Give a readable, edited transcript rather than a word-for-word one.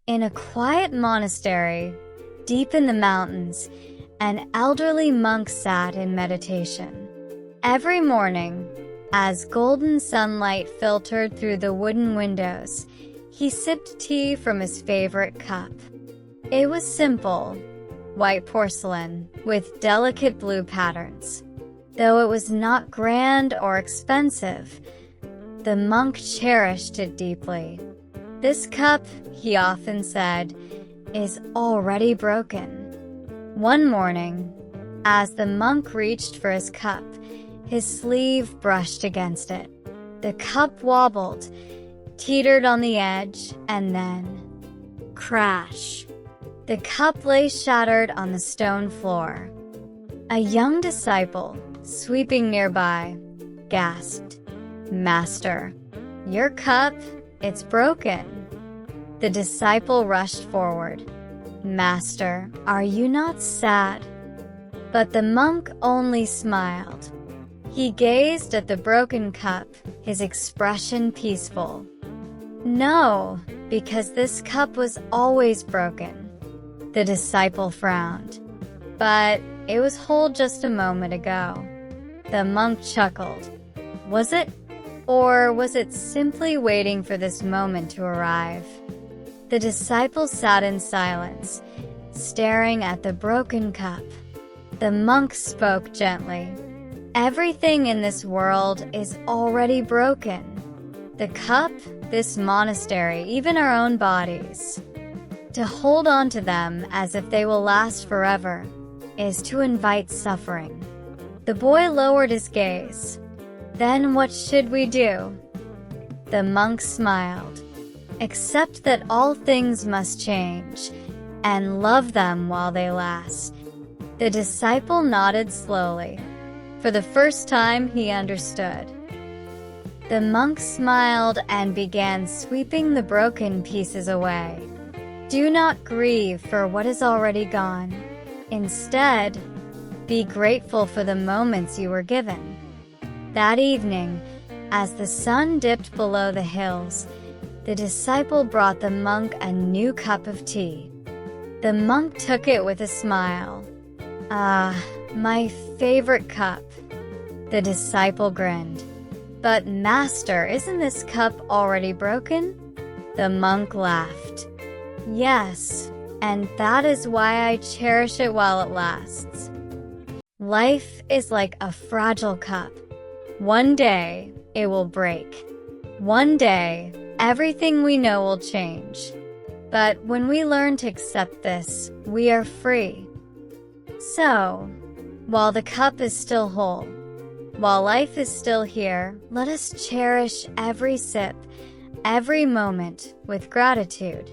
In a quiet monastery, deep in the mountains, an elderly monk sat in meditation. Every morning, as golden sunlight filtered through the wooden windows, he sipped tea from his favorite cup. It was simple, white porcelain, with delicate blue patterns. Though it was not grand or expensive, the monk cherished it deeply. "This cup," he often said, "is already broken." One morning, as the monk reached for his cup, his sleeve brushed against it. The cup wobbled, teetered on the edge, and then, crash! The cup lay shattered on the stone floor. A young disciple, sweeping nearby, gasped, "Master, your cup, it's broken." The disciple rushed forward. "Master, are you not sad?" But the monk only smiled. He gazed at the broken cup, his expression peaceful. "No, because this cup was always broken." The disciple frowned. "But it was whole just a moment ago." The monk chuckled. "Was it? Or was it simply waiting for this moment to arrive?" The disciple sat in silence, staring at the broken cup. The monk spoke gently. "Everything in this world is already broken. The cup, this monastery, even our own bodies. To hold on to them as if they will last forever is to invite suffering." The boy lowered his gaze. "Then what should we do?" The monk smiled. "Accept that all things must change, and love them while they last." The disciple nodded slowly. For the first time, he understood. The monk smiled and began sweeping the broken pieces away. Do not grieve for what is already gone. Instead, be grateful for the moments you were given. That evening, as the sun dipped below the hills, the disciple brought the monk a new cup of tea. The monk took it with a smile. "Ah, my favorite cup." The disciple grinned. "But Master, isn't this cup already broken?" The monk laughed. "Yes, and that is why I cherish it while it lasts." Life is like a fragile cup. One day, it will break. One day, everything we know will change. But when we learn to accept this, we are free. So, while the cup is still whole, while life is still here, let us cherish every sip, every moment with gratitude.